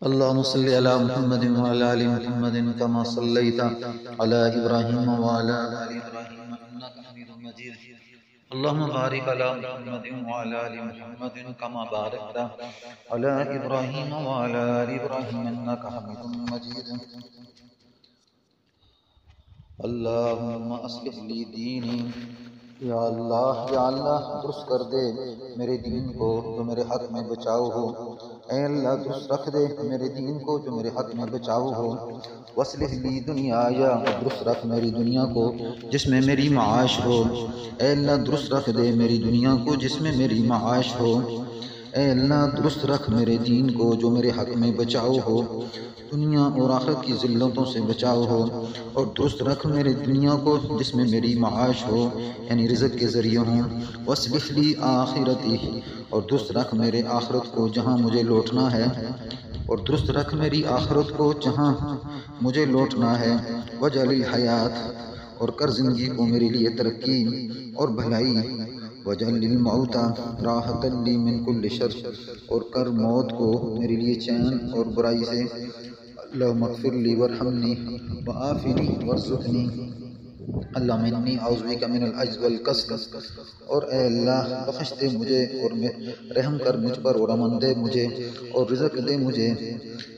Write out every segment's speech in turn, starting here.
اللهم صل على محمد وعلى آل محمد كما صليت على إبراهيم وعلى آل إبراهيم إنك حميد مجيد. اللهم بارك على محمد وعلى آل محمد كما باركت على إبراهيم وعلى آل إبراهيم إنك حميد مجيد. اللهم اصلح لي دینی، یا اللہ درست کر دے میرے دین کو جو میرے حق میں بچاؤ ہو. اے اللہ درست رکھ دے میرے دین کو جو میرے حق میں بچاؤ ہو. واصلح لی دنیایا، درست رکھ میری دنیا کو جس میں میری معاش ہو. اے اللہ درست رکھ دے میری دنیا کو جس میں میری معاش ہو. اے اللہ درست رکھ میرے دین کو جو میرے حق میں بچاؤ ہو، دنیا اور آخرت کی ذلتوں سے بچاؤ ہو. اور درست رکھ میرے دنیا کو جس میں میری معاش ہو، یعنی رزق کے ذریعے ہوں. واصلح لی آخرتی، اور درست رکھ میرے آخرت کو جہاں مجھے لوٹنا ہے. اور درست رکھ میری آخرت کو جہاں مجھے لوٹنا ہے. واجعل الحیات، اور کر زندگی کو میرے لیے ترقی اور بھلائی. واجعل الموت راحۃ لی من کل شر، اور کر موت کو میرے لیے چین اور برائی سے. اللہم اغفر لی وارحمنی وعافنی وارزقنی. اللہم انی اعوذ بک من العجز والکسل، اور اے اللہ بخش دے مجھے اور رحم کر مجھ پر اور امن دے مجھے اور رزق دے مجھے.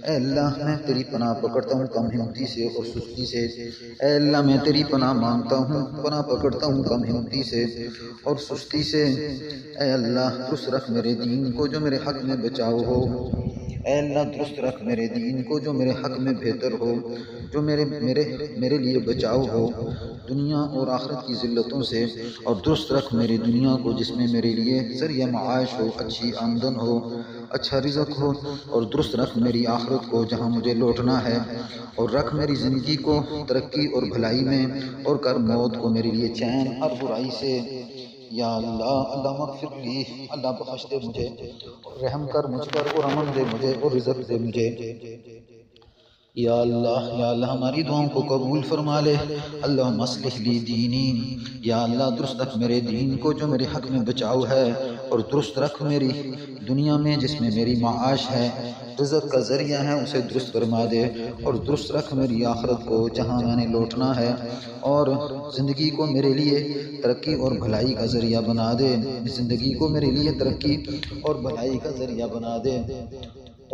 اے اللہ میں تیری پناہ پکڑتا ہوں کم ہمتی سے اور سستی سے. اے اللہ میں تیری پناہ مانگتا ہوں، پناہ پکڑتا ہوں کم ہمتی سے اور سستی سے. اے اللہ درست رکھ میرے دین کو جو میرے حق میں بچاؤ ہو. اے اللہ درست رکھ میرے دین کو جو میرے حق میں بہتر ہو، جو میرے لیے بچاؤ ہو دنیا اور آخرت کی ذلتوں سے. اور درست رکھ میری دنیا کو جس میں میرے لیے ذریعہ معاش ہو، اچھی آمدن ہو، اچھا رزق ہو. اور درست رکھ میری آخرت کو جہاں مجھے لوٹنا ہے. اور رکھ میری زندگی کو ترقی اور بھلائی میں، اور کر موت کو میرے لیے چین ہر برائی سے. یا اللہ اللہ مغفر لی، اللہ بخش دے مجھے، رحم کر مجھ پر اور امن دے مجھے اور رزق دے مجھے. یا اللہ ہماری دعاؤں کو قبول فرما لے. اللہم اصلح لی دینی، یا اللہ درست رکھ میرے دین کو جو میرے حق میں بچاؤ ہے. اور درست رکھ میری دنیا میں جس میں میری معاش ہے، رزق کا ذریعہ ہے، اسے درست فرما دے. اور درست رکھ میری آخرت کو جہاں میں نے لوٹنا ہے. اور زندگی کو میرے لیے ترقی اور بھلائی کا ذریعہ بنا دے. زندگی کو میرے لیے ترقی اور بھلائی کا ذریعہ بنا دے.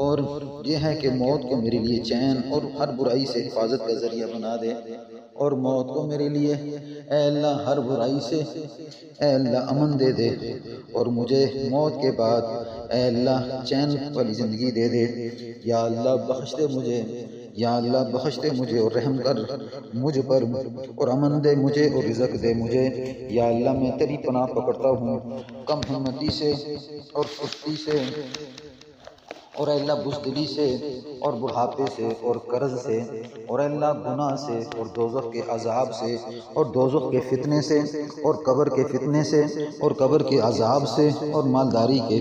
اور یہ ہے کہ موت کو میرے لیے چین اور ہر برائی سے حفاظت کا ذریعہ بنا دے. اور موت کو میرے لیے اے اللہ ہر برائی سے اے اللہ امن دے دے. اور مجھے موت کے بعد اے اللہ چین والی زندگی دے دے. یا اللہ بخش دے مجھے، یا اللہ بخش دے مجھے اور رحم کر مجھ پر اور امن دے مجھے اور رزق دے مجھے. یا اللہ میں تیری پناہ پکڑتا ہوں کم ہمتی سے اور سستی سے، اور اے اللہ بزدلی سے اور بڑھاپے سے اور قرض سے، اور اے اللہ گناہ سے اور دوزخ کے عذاب سے اور دوزخ کے فتنے سے اور قبر کے فتنے سے اور قبر کے عذاب سے اور مالداری کے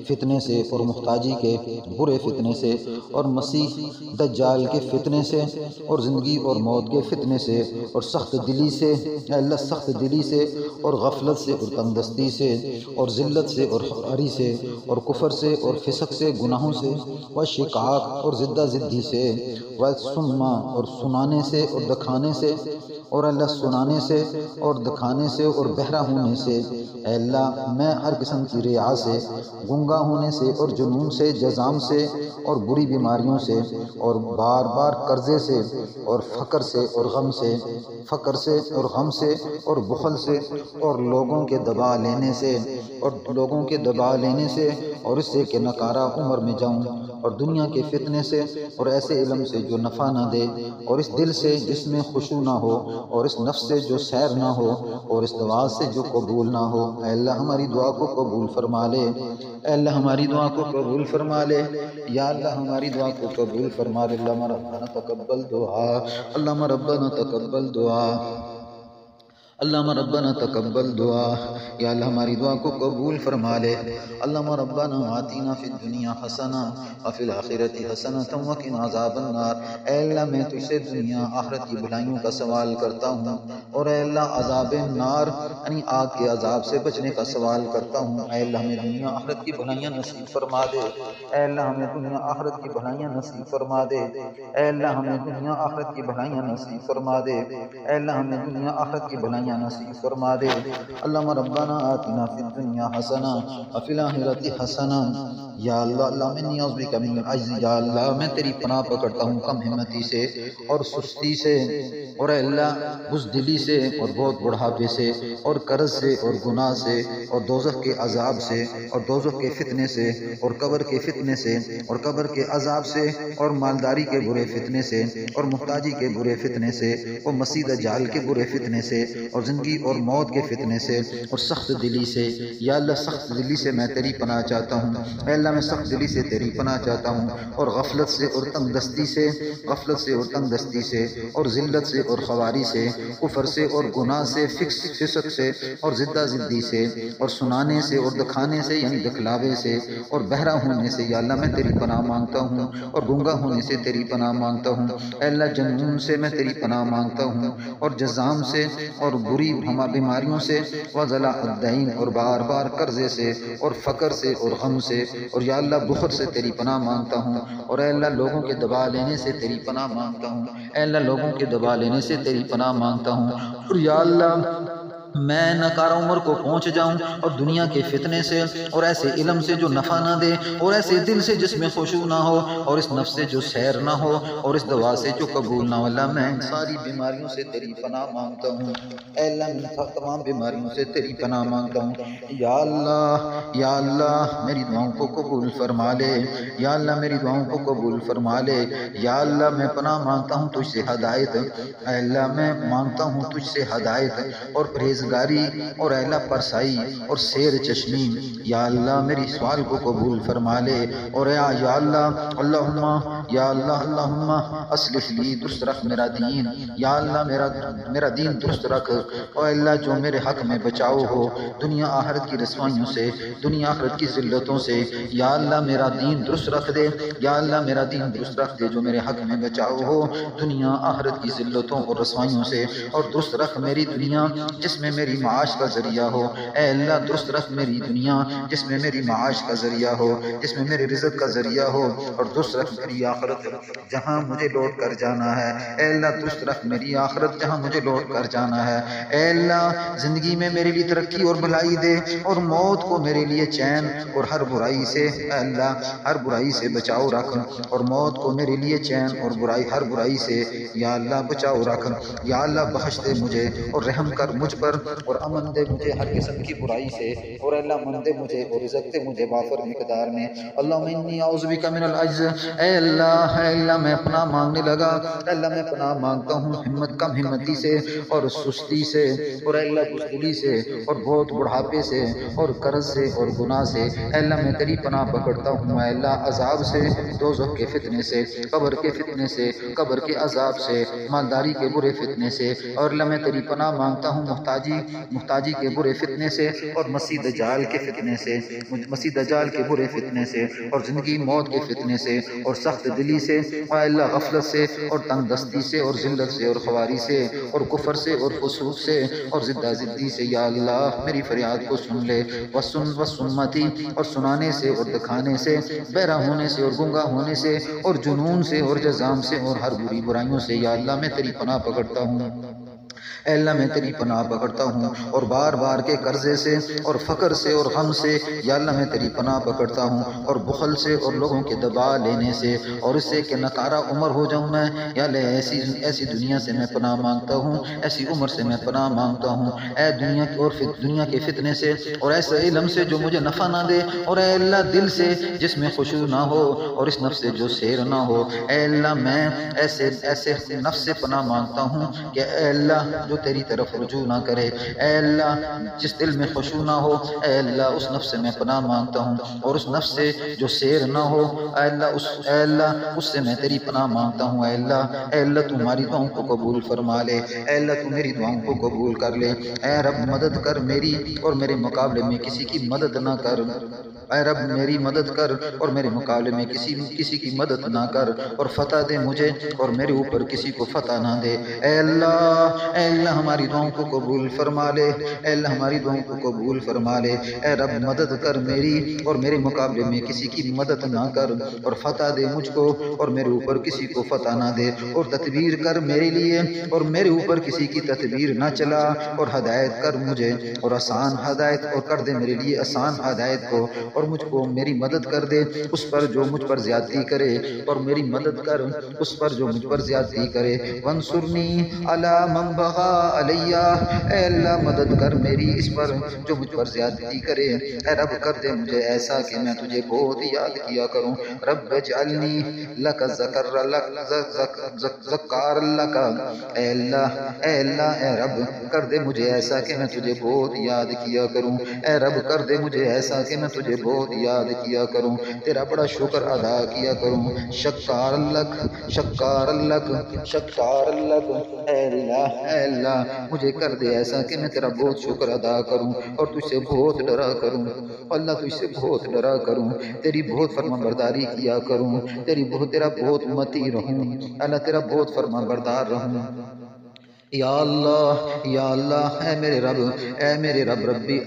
فتنے سے اور محتاجی کے برے فتنے سے اور مسیح دجال کے فتنے سے اور زندگی اور موت کے فتنے سے اور سخت دلی سے. اے اللہ سخت دلی سے اور غفلت سے اور تنگدستی سے اور ذلت سے اور خواری سے اور کفر سے اور فسق سے، گناہوں سے، وشقاق اور زدہ زدی سے، وسما اور سنانے سے اور دکھانے سے، اور اللہ سنانے سے اور دکھانے سے اور بہرا ہونے سے. اے اللہ میں ہر قسم کی ریا سے، گنگا ہونے سے اور جنون سے، جزام سے اور بری بیماریوں سے اور بار بار قرضے سے اور فقر سے اور غم سے، فقر سے اور غم سے اور بخل سے اور لوگوں کے دبا لینے سے اور لوگوں کے دبا لینے سے، اور اس سے کہ نکارہ عمر میں جاؤں، اور دنیا کے فتنے سے اور ایسے علم سے جو نفع نہ دے، اور اس دل سے جس میں خشوع نہ ہو، اور اس نفس سے جو سیر نہ ہو، اور اس دعا سے جو قبول نہ ہو. اے اللہ ہماری دعا کو قبول فرما لے. اے اللہ ہماری دعا کو قبول فرما لے. یا اللہ ہماری دعا کو قبول فرما لے. اللہم ربنا تقبل دعا، اللہم ربنا تقبل دعا. اللہم ربنا تقبل دعا، یا اللہ ہماری دعا کو قبول فرما لے۔ اللہم ربنا آتنا فی الدنیا حسنہ وفی الآخرۃ حسنۃ وقنا عذاب النار۔ اے اللہ میں تجھ سے دنیا آخرت کی بھلائیوں کا سوال کرتا ہوں، اور اے اللہ عذاب نار یعنی آگ کے عذاب سے بچنے کا سوال کرتا ہوں۔ اے اللہ ہمیں دنیا آخرت کی بھلائیاں نصیب فرما دے۔ اے اللہ ہمیں دنیا آخرت کی بھلائیاں نصیب فرما دے۔ اے اللہ ہمیں دنیا آخرت کی بھلائیاں نصیب فرما دے۔ اے اللہ ہمیں دنیا آخرت کی بھلائیاں نصیب فرما دے۔ اللہم ربنا آتنا فی الدنیا حسنہ وفی الآخرۃ حسنہ۔ یا اللہ اللہ میں اعوذ بک من العجز، یا اللہ میں تیری پناہ پکڑتا ہوں کم ہمتی سے اور سستی سے، اور اے اللہ بزدلی سے اور بہت بڑھاپے سے اور قرض سے اور گناہ سے اور دوزخ کے عذاب سے اور دوزخ کے فتنے سے اور قبر کے فتنے سے اور قبر کے عذاب سے اور مالداری کے برے فتنے سے اور محتاجی کے برے فتنے سے اور مسیح دجال کے برے فتنے سے اور زندگی اور موت کے فتنے سے اور سخت دلی سے۔ یا اللہ سخت دلی سے میں تیری پناہ چاہتا ہوں۔ اے اللہ میں سخت دلی سے تیری پناہ چاہتا ہوں، اور غفلت سے اور تنگ دستی سے، غفلت سے اور تنگ دستی سے اور ذلت سے اور خواری سے، کفر سے اور گناہ سے، فسق سے اور زدہ زدی سے اور سنانے سے اور دکھانے سے یعنی دکھلاوے سے اور بہرا ہونے سے۔ یا اللہ میں تیری پناہ مانگتا ہوں، اور گنگا ہونے سے تیری پناہ مانگتا ہوں۔ اے اللہ جنون سے میں تیری پناہ مانگتا ہوں، اور جزام سے اور بری بیماریوں سے، وضلع الدین اور بار بار قرضے سے اور فقر سے اور غم سے، اور یا اللہ بخل سے تیری پناہ مانگتا ہوں، اور اے اللہ لوگوں کے دبا لینے سے تیری پناہ مانگتا ہوں۔ اے اللہ لوگوں کے دبا لینے سے تیری پناہ مانگتا ہوں، اور یا اللہ میں ناکارہ عمر کو پہنچ جاؤں اور دنیا کے فتنے سے اور ایسے علم سے جو نفع نہ دے اور ایسے دل سے جس میں خشوع نہ ہو اور اس نفس سے جو سیر نہ ہو اور اس دوا سے جو قبول نہ ہو۔ اللہ میں ان ساری بیماریوں سے تیری پناہ مانگتا ہوں۔ اے اللہ میں تمام بیماریوں سے تیری پناہ مانگتا ہوں۔ یا اللہ میری دعاؤں کو قبول فرما لے۔ یا اللہ میری دعاؤں کو قبول فرما لے۔ یا اللہ میں پناہ مانگتا ہوں تجھ سے ہدایت۔ اے اللہ میں مانگتا ہوں تجھ سے ہدایت اور پرہیزگاری اور اے اللہ پرسائی اور سیر چشمی۔ یا اللہ میری سوال کو قبول فرما لے، اور یا اللہ اللہم اصلح لی درست رکھ میرا دین۔ یا اللہ میرا دین درست رکھ، اور اللہ جو میرے حق میں بچاؤ ہو دنیا آخرت کی رسوائیوں سے، دنیا آخرت کی ذلتوں سے۔ یا اللہ میرا دین درست رکھ دے۔ یا اللہ میرا دین درست رکھ دے جو میرے حق میں بچاؤ ہو دنیا آخرت کی ذلتوں اور رسوائیوں سے، اور درست رکھ میری دنیا جس میں میری معاش کا ذریعہ ہو۔ اے اللہ درست رکھ میری دنیا جس میں میری معاش کا ذریعہ ہو، جس میں میرے رزق کا ذریعہ ہو، اور درست رکھ میری آخرت جہاں مجھے لوٹ کر جانا ہے۔ اے اللہ درست رکھ میری آخرت جہاں مجھے لوٹ کر جانا ہے۔ اے اللہ زندگی میں میرے لیے ترقی اور بھلائی دے، اور موت کو میرے لیے چین اور ہر برائی سے، اے اللہ ہر برائی سے بچاؤ رکھ، اور موت کو میرے لیے چین اور ہر برائی سے یا اللہ بچاؤ رکھ۔ یا اللہ بخش دے مجھے اور رحم کر مجھ پر، اور امن دے مجھے ہر قسم کی برائی سے، اور اللہ من دے مجھے اور رزق دے مجھے وافر مقدار میں۔ اللہم انی اعوذ بک من العجز۔ اے اللہ میں پناہ مانگنے لگا۔ اے اللہ میں پناہ مانگتا ہوں کم ہمتی سے اور سستی سے، اور اے اللہ بزدلی سے اور بہت بڑھاپے سے اور قرض سے اور گناہ سے۔ اے اللہ میں تیری پناہ پکڑتا ہوں اے اللہ عذاب سے، دوزخ کے فتنے سے، قبر کے فتنے سے، قبر کے عذاب سے، مالداری کے برے فتنے سے، اور اللہ میں تیری پناہ مانگتا ہوں محتاجی کے برے فتنے سے اور مسیح دجال کے فتنے سے، مسیح دجال کے برے فتنے سے اور زندگی موت کے فتنے سے اور سخت دلی سے، اے اللہ غفلت سے اور تنگ دستی سے اور ذلت سے اور خواری سے اور کفر سے اور فسوق سے اور زدہ زدی سے۔ یا اللہ میری فریاد کو سن لے، وسمتی اور سنانے سے اور دکھانے سے، بہرا ہونے سے اور گنگا ہونے سے اور جنون سے اور جزام سے اور ہر بری برائیوں سے۔ یا اللہ میں تیری پناہ پکڑتا ہوں۔ اے اللہ میں تیری پناہ پکڑتا ہوں، اور بار بار کے قرضے سے اور فقر سے اور غم سے۔ یا اللہ میں تیری پناہ پکڑتا ہوں، اور بخل سے اور لوگوں کے دبا لینے سے، اور اس سے کہ ناکارہ عمر ہو جاؤں میں۔ یا اللہ ایسی دنیا سے میں پناہ مانگتا ہوں، ایسی عمر سے میں پناہ مانگتا ہوں۔ اے دنیا کے فتنے سے اور ایسے علم سے جو مجھے نفع نہ دے، اور اے اللہ دل سے جس میں خشوع نہ ہو اور اس نفس سے جو سیر نہ ہو۔ اے اللہ میں ایسے نفس سے پناہ مانگتا ہوں کہ اے اللہ جو تیری طرف رجوع نہ کرے، اے اللہ جس دل میں خشوع نہ ہو، اے اللہ اس نفس سے میں پناہ مانگتا ہوں، اور اس نفس سے جو سیر نہ ہو، اے اللہ اس سے میں تیری پناہ مانگتا ہوں۔ اے اللہ تو ہماری دعاؤں کو قبول فرما لے، اے اللہ تو میری دعاؤں کو قبول کر لے۔ اے رب مدد کر میری، اور میرے مقابلے میں کسی کی مدد نہ کر۔ اے رب میری مدد کر اور میرے مقابلے میں کسی کی مدد نہ کر، اور فتح دے مجھے اور میرے اوپر کسی کو فتح نہ دے۔ اے اللہ ہماری دعاؤں کو قبول فرما لے، اے اللہ ہماری دعاؤں کو قبول فرما لے۔ اے رب مدد کر میری، اور میرے مقابلے میں کسی کی مدد نہ کر، اور فتح دے مجھ کو اور میرے اوپر کسی کو فتح نہ دے، اور تدبیر کر میرے لیے اور میرے اوپر کسی کی تدبیر نہ چلا، اور ہدایت کر مجھے اور آسان ہدایت، اور کر دے میرے لیے آسان ہدایت کو، اور مجھ کو میری مدد کر دے اس پر جو مجھ پر زیادتی کرے، اور میری مدد کر اس پر جو مجھ پر زیادتی کرے۔ وانصرنی علی من بغی علی، اے اللہ مدد کر میری اس پر جو مجھ پر زیادتی کرے۔ اے رب کر دے مجھے ایسا کہ میں تجھے بہت یاد کیا کروں۔ رب اجعلنی لک ذکار لک، اے اللہ اے رب کر دے مجھے ایسا کہ میں تجھے بہت یاد کیا کروں۔ اے رب کر دے مجھے ایسا کہ میں تجھے بہت یاد کیا کروں، تیرا بڑا شکر ادا کیا کروں۔ شکار لک اے اللہ مجھے کر دے ایسا کہ میں تیرا بہت شکر ادا کروں، اور تجھ سے بہت ڈرا کروں۔ اللہ تجھ سے بہت ڈرا کروں، تیری بہت فرما برداری کیا کروں، تیرا بہت امتی رہوں، اللہ تیرا بہت فرما بردار رہوں۔ یا اللہ اے میرے رب ربی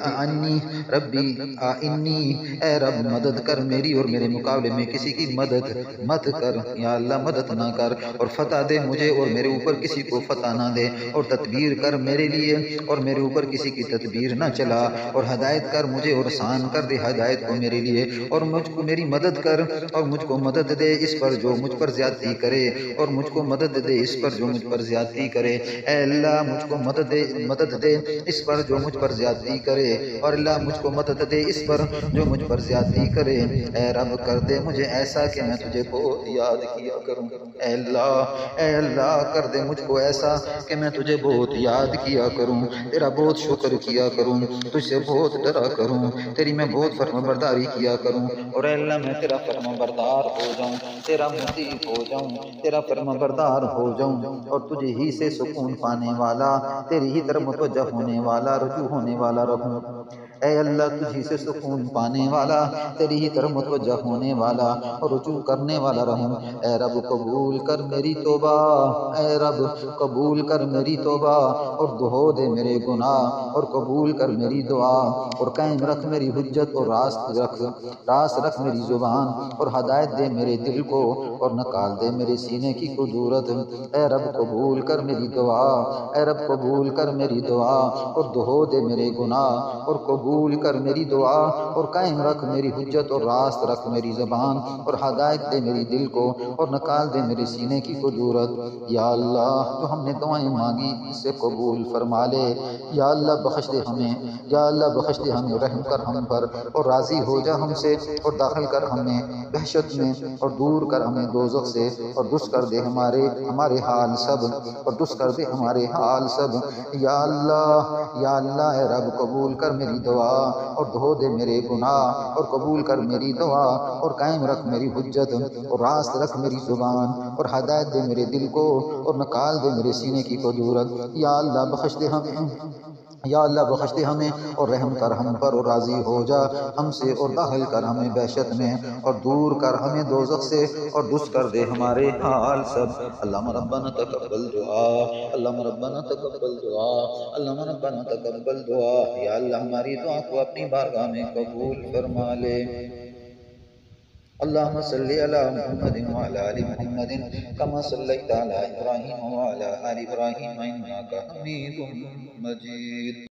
آئنی، اے رب مدد کر میری اور میرے مقابلے میں کسی کی مدد مت کر، یا اللہ مدد نہ کر، اور فتح دے مجھے اور میرے اوپر کسی کو فتح نہ دے، اور تدبیر کر میرے لیے اور میرے اوپر کسی کی تدبیر نہ چلا، اور ہدایت کر مجھے اور آسان کر دے ہدایت کو میرے لیے، اور مجھ کو میری مدد کر اور مجھ کو مدد دے اس پر جو مجھ پر زیادتی کرے، اور مجھ کو مدد دے اس پر جو مجھ پر زیادتی کرے۔ اے اللہ مجھ کو مدد دے اس پر جو مجھ پر زیادتی کرے، اور اللہ مجھ کو مدد دے اس پر جو مجھ پر زیادتی کرے۔ اے رب کر دے مجھے ایسا کہ میں تجھے بہت یاد کیا کروں۔ اے اللہ کر دے مجھ کو ایسا کہ میں تجھے بہت یاد کیا کروں، تیرا بہت شکر کیا کروں، تجھ سے بہت ڈرا کروں، تیری میں بہت فرما برداری کیا کروں، اور اے اللہ میں تیرا فرما بردار ہو جاؤں، تیرا مطیع ہو جاؤں، تیرا فرما بردار ہو جاؤں، اور تجھے ہی سے سکون پانے والا، تیری ہی طرف متوجہ ہونے والا، رجوع ہونے والا رہوں۔ اے اللہ تجھی سے سکون پانے والا، تیری ہی طرف متوجہ ہونے والا اور رجوع کرنے والا رہوں۔ اے رب قبول کر میری توبہ، اے رب قبول کر میری توبہ، اور دہو دے میرے گناہ، اور قبول کر میری دعا، اور قائم رکھ میری حجت، اور راست رکھ میری زبان، اور ہدایت دے میرے دل کو، اور نکال دے میرے سینے کی قدورت۔ اے رب قبول کر میری دعا، اے رب قبول کر میری دعا، اور دہو دے میرے گناہ، اور قبول کر میری دعا، اور قائم رکھ میری حجت، اور راست رکھ میری زبان، اور ہدایت دے میری دل کو، اور نکال دے میرے سینے کی قدورت۔ یا اللہ جو ہم نے دعائیں مانگی اسے قبول فرما لے، یا اللہ بخش دے ہمیں، یا اللہ بخش دے ہمیں، رحم کر ہم پر، اور راضی ہو جا ہم سے، اور داخل کر ہمیں دہشت میں، اور دور کر ہمیں دوزخ سے، اور درست کر دے ہمارے حال سب، اور درست کر دے ہمارے حال سب۔ یا اللہ اے رب قبول کر میری دعا، اور دھو دے میرے گناہ، اور قبول کر میری دعا، اور قائم رکھ میری حجت، اور راست رکھ میری زبان، اور ہدایت دے میرے دل کو، اور نکال دے میرے سینے کی قدورت۔ یا اللہ بخش دے ہمیں، یا اللہ بخش دے ہمیں، اور رحم کر ہم پر، اور راضی ہو جا ہم سے، اور داخل کر ہمیں بہشت میں، اور دور کر ہمیں دوزخ سے، اور درست کر دے ہمارے حال سب۔ اللہم ربنا تقبل دعا، اللہم ربنا تقبل دعا، اللہم ربنا تقبل دعا۔ یا اللہ ہماری دعا کو اپنی بارگاہ میں قبول فرما لے۔ اللہم صلی علی محمد وعلی آل محمد کما صلیت علی ابراہیم وعلی آل ابراہیم انک حمید مجید۔